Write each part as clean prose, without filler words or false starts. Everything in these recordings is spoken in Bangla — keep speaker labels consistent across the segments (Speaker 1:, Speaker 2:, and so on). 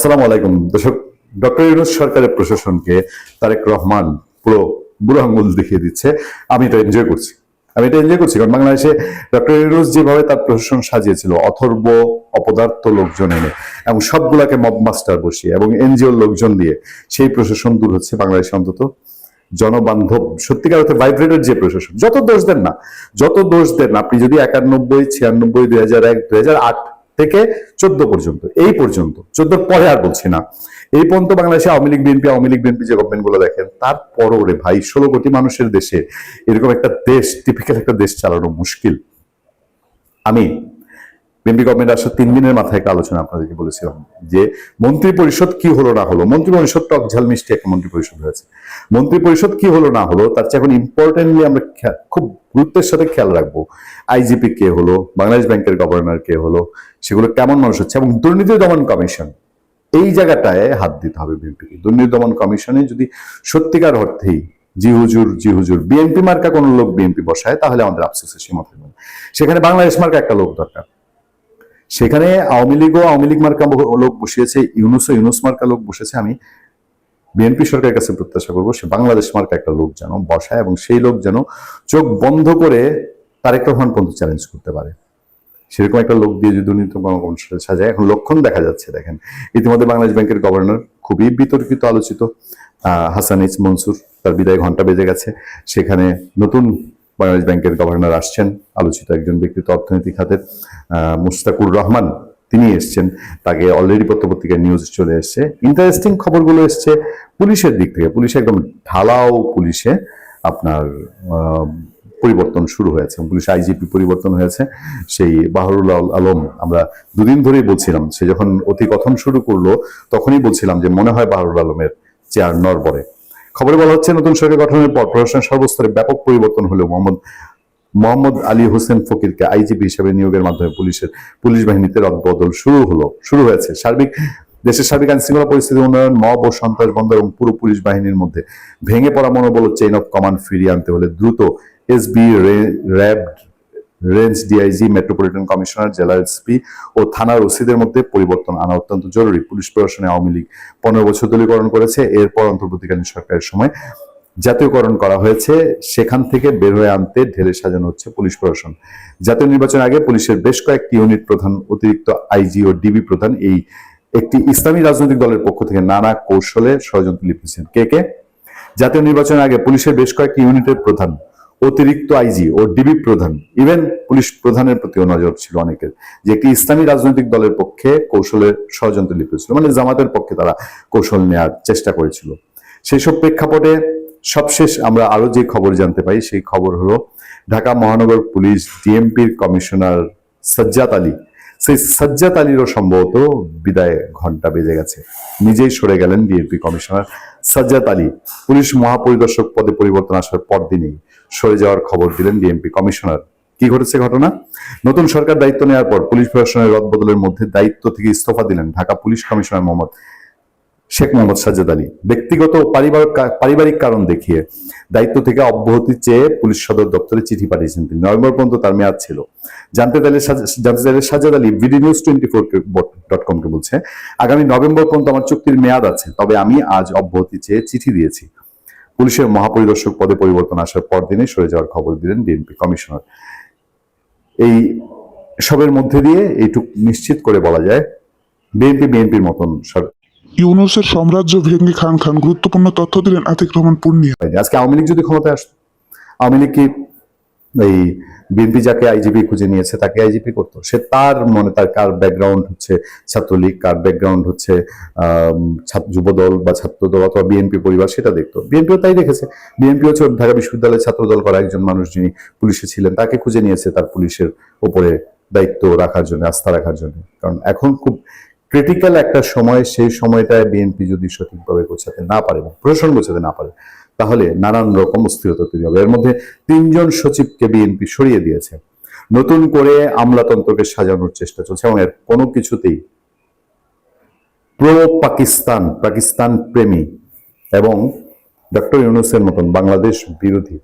Speaker 1: আসসালামু আলাইকুম দর্শক। ডক্টর ইউনূস সরকারের প্রশাসনকে তারেক রহমান পুরো বুড়ো আঙ্গুল দেখিয়ে দিচ্ছে। আমি এটা এনজয় করছি কারণ বাংলাদেশে ডক্টর ইউনূস যেভাবে তার প্রশাসন সাজিয়েছিল, অথর্ব অপদার্থ লোকজন এনে এবং সবগুলাকে মব মাস্টার বসিয়ে এবং এনজিওর লোকজন দিয়ে সেই প্রশাসন দূর হচ্ছে বাংলাদেশে। অন্তত জনবান্ধব সত্যিকার অর্থে ভাইব্রেটের যে প্রশাসন, যত দোষ দেন আপনি যদি 91, 96, 2001, 2008 থেকে 14 পর্যন্ত, এই পর্যন্ত 14 পরে আর বলছি না, এই পর্যন্ত বাংলাদেশে আওয়ামী লীগ বিএনপি যে গভর্নমেন্ট গুলো দেখেন, তারপরও রে ভাই 16 কোটি মানুষের দেশে এরকম একটা দেশ, টিপিক্যাল একটা দেশ চালানো মুশকিল। আমি বিএনপি গভর্নমেন্ট আসলে 3 দিনের মাথায় একটা আলোচনা আপনাদেরকে বলেছিলাম যে মন্ত্রী পরিষদ কি হলো না হলো। মন্ত্রী পরিষদ টক ঝাল মিষ্টি একটা মন্ত্রী পরিষদ হয়েছে। মন্ত্রী পরিষদ কি হলো না হলো তার চেয়ে এখন ইম্পর্টেন্টলি আমরা খুব গুরুত্বের সাথে খেয়াল রাখবো আইজিপি কে হলো, বাংলাদেশ ব্যাংকের গভর্নর কে হলো, সেগুলো কেমন মানুষ হচ্ছে, এবং দুর্নীতি দমন কমিশন, এই জায়গাটায় হাত দিতে হবে বিএনপিকে। দুর্নীতি দমন কমিশনে যদি সত্যিকার অর্থেই জি হুজুর বিএনপি মার্কা কোন লোক বিএনপি বসায়, তাহলে আমাদের আফসোসের সীমা থাকবে না। সেখানে বাংলাদেশ মার্কা একটা লোক দরকার। সেখানে আওয়ামী লীগ মার্কা লোক বসিয়েছে, ইউনুস মার্কা লোক বসেছে। আমি বিএনপি সরকারের কাছে প্রত্যাশা করবো সে বাংলাদেশ মার্কা একটা লোক যেন বসায়, এবং সেই লোক যেন চোখ বন্ধ করে তারেক রহমান পর্যন্ত চ্যালেঞ্জ করতে পারে। সেরকম একটা লোক দিয়ে যদি দুর্নীতি কমিশন সাজায়, এখন লক্ষণ দেখা যাচ্ছে। দেখেন, ইতিমধ্যে বাংলাদেশ ব্যাংকের গভর্নর খুবই বিতর্কিত আলোচিত হাসান এইচ মনসুর, তার বিদায় ঘন্টা বেজে গেছে। সেখানে নতুন বাংলাদেশ ব্যাংকের গভর্নর আসছেন, আলোচিত একজন ব্যক্তিত্ব অর্থনীতি খাতের মুশতাকুর রহমান, তিনি এসছেন। তাকে অলরেডি পত্রপত্রিকায় নিউজ চলে এসছে। ইন্টারেস্টিং খবরগুলো এসছে পুলিশের দিক থেকে। পুলিশে একদম ঢালাও পুলিশে আপনার পরিবর্তন শুরু হয়েছে, পুলিশ আইজিপি পরিবর্তন হয়েছে। সেই বাহরুল আলম, আমরা দুদিন ধরেই বলছিলাম, সে যখন অতিকথন শুরু করলো তখনই বলছিলাম যে মনে হয় বাহরুল আলমের চেয়ার নড়বড়ে। খবরে বলা হচ্ছে নতুন সরকার গঠনের পর প্রশাসনের সর্বস্তরে ব্যাপক পরিবর্তন হলেও মোহাম্মদ আলী হোসেন ফকিরকে আইজিপি হিসেবে নিয়োগের মাধ্যমে পুলিশ বাহিনীতে রদবদল শুরু হয়েছে। দেশের সার্বিক আইন শৃঙ্খলা পরিস্থিতি উন্নয়ন, মব ও সন্ত্রাস বন্ধ এবং পুরো পুলিশ বাহিনীর মধ্যে ভেঙে পড়া মনোবল চেইন অফ কমান্ড ফিরিয়ে আনতে হলে দ্রুত SB, RAB, range DIG, metropolitan commissioner, জেলা এসপি ও থানার ওসিদের মধ্যে পরিবর্তন আনা অত্যন্ত জরুরি। পুলিশ প্রশাসনে আওয়ামী লীগ 15 বছর দলীয়করণ করেছে। এরপর অন্তর্বর্তীকালীন সরকারের সময় জাতীয়করণ করা হয়েছে। সেখান থেকে বের হয়ে আনতে ঢেলে সাজানো হচ্ছে পুলিশ প্রশাসন। জাতীয় নির্বাচনের আগে পুলিশের বেশ কয়েকটি ইউনিট প্রধান, অতিরিক্ত আইজি ও ডিবি প্রধান এই একটি ইসলামী রাজনৈতিক দলের পক্ষ থেকে নানা কৌশলে ষড়যন্ত্র লিপ্তেছেন। কে? জাতীয় নির্বাচনের আগে পুলিশের বেশ কয়েকটি ইউনিটের প্রধান, অতিরিক্ত আইজি ও ডিবি প্রধান, ইভেন পুলিশ প্রধানের প্রতিও নজর ছিল অনেকের, যে একটি ইসলামী রাজনৈতিক দলের পক্ষে কৌশলে ষড়যন্ত্র লিপ্ত ছিল, মানে জামাতের পক্ষে তারা কৌশল নেওয়ার চেষ্টা করেছিল। সেই সব প্রেক্ষাপটে সবশেষ আমরা আরো যে খবর জানতে পাই, সেই খবর হলো ঢাকা মহানগর পুলিশ ডিএমপির কমিশনার সাজ্জাদ আলী, সেই সাজ্জাদ আলীরও সম্ভবত বিদায় ঘন্টা বেজে গেছে। নিজেই সরে গেলেন DMP commissioner Sajjad Ali. Police মহাপরিদর্শক পদে পরিবর্তন আসার পরদিনই সরে যাওয়ার খবর দিলেন ডিএমপি কমিশনার। কি ঘটেছে ঘটনা? নতুন সরকার দায়িত্ব নেওয়ার পর পুলিশ প্রশাসনের রদবদলের মধ্যে দায়িত্ব থেকে ইস্তফা দিলেন ঢাকা পুলিশ কমিশনার শেখ মোহাম্মদ সাজ্জাদ আলী। ব্যক্তিগত পারিবারিক কারণ দেখিয়ে দায়িত্ব থেকে অব্যাহতি চেয়ে পুলিশ সদর দপ্তরে চিঠি পাঠিয়েছেন তিনি। নভেম্বর পর্যন্ত তার মেয়াদ ছিল। জানতে চাইলে Sajjad Ali BD news 24.com কে বলছে, আগামী নভেম্বর পর্যন্ত আমার চুক্তির মেয়াদ আছে, তবে আমি আজ অব্যাহতি চেয়ে চিঠি দিয়েছি। পুলিশের মহাপরিদর্শক পদে পরিবর্তন আসার পর দিনে সরে যাওয়ার খবর দিলেন ডিএমপি কমিশনার। এই সবের মধ্যে দিয়ে এইটুক নিশ্চিত করে বলা যায় বিএনপির মতন
Speaker 2: ইউনূসের সাম্রাজ্য ভেঙে খান গুরুত্বপূর্ণ তথ্য দিলেন আতিক রহমান পূর্ণিয়া।
Speaker 1: আজকে আওয়ামী লীগ যদি ক্ষমতায় আসতো, আওয়ামী লীগ কি এই বিএনপি যাকে আইজিপি খুঁজে নিয়েছে তাকে আইজিপি করতো? সে তার মনে তার কার ব্যাকগ্রাউন্ড হচ্ছে ছাত্রলীগ, কার ব্যাকগ্রাউন্ড হচ্ছে যুবদল বা ছাত্রদল অথবা বিএনপি পরিবার, সেটা দেখতো। বিএনপিও তাই দেখেছে। বিএনপি হচ্ছে ঢাকা বিশ্ববিদ্যালয়ের ছাত্রদল করা একজন মানুষ যিনি পুলিশে ছিলেন, তাকে খুঁজে নিয়েছে তার পুলিশের উপরে দায়িত্ব রাখার জন্য, আস্থা রাখার জন্য। কারণ এখন খুব ক্রিটিক্যাল একটা সময়, সেই সময়টায় বিএনপি যদি সঠিকভাবে গোছাতে না পারে বা প্রশাসন গোছাতে না পারে, তাহলে নানান রকম অস্থিরতা তৈরি হবে। এর মধ্যে 3 জন সচিবকে বিএনপি সরিয়ে দিয়েছে। নতুন করে আমলাতন্ত্রকে সাজানোর চেষ্টা চলছে, এবং এর কোনো কিছুতেই প্রো পাকিস্তান প্রেমী এবং ডক্টর ইউনূসের মতন বাংলাদেশ বিরোধী,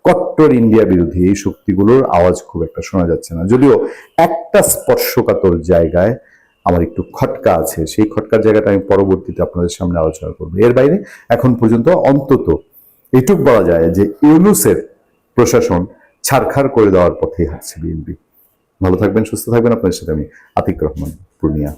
Speaker 1: কট্টর ইন্ডিয়া বিরোধী এই শক্তিগুলোর আওয়াজ খুব একটা শোনা যাচ্ছে না। যদিও একটা স্পর্শকাতর জায়গায় আমার একটু খটকা আছে, সেই খটকার জায়গাটা আমি পরবর্তীতে আপনাদের সামনে আলোচনা করবো। এর বাইরে এখন পর্যন্ত অন্তত এটুক বলা যায় যে ইউনূসের প্রশাসন ছারখার করে দেওয়ার পথেই হাঁটছে বিএনপি। ভালো থাকবেন, সুস্থ থাকবেন। আপনাদের সাথে আমি আতিক রহমান, পূর্ণিয়া।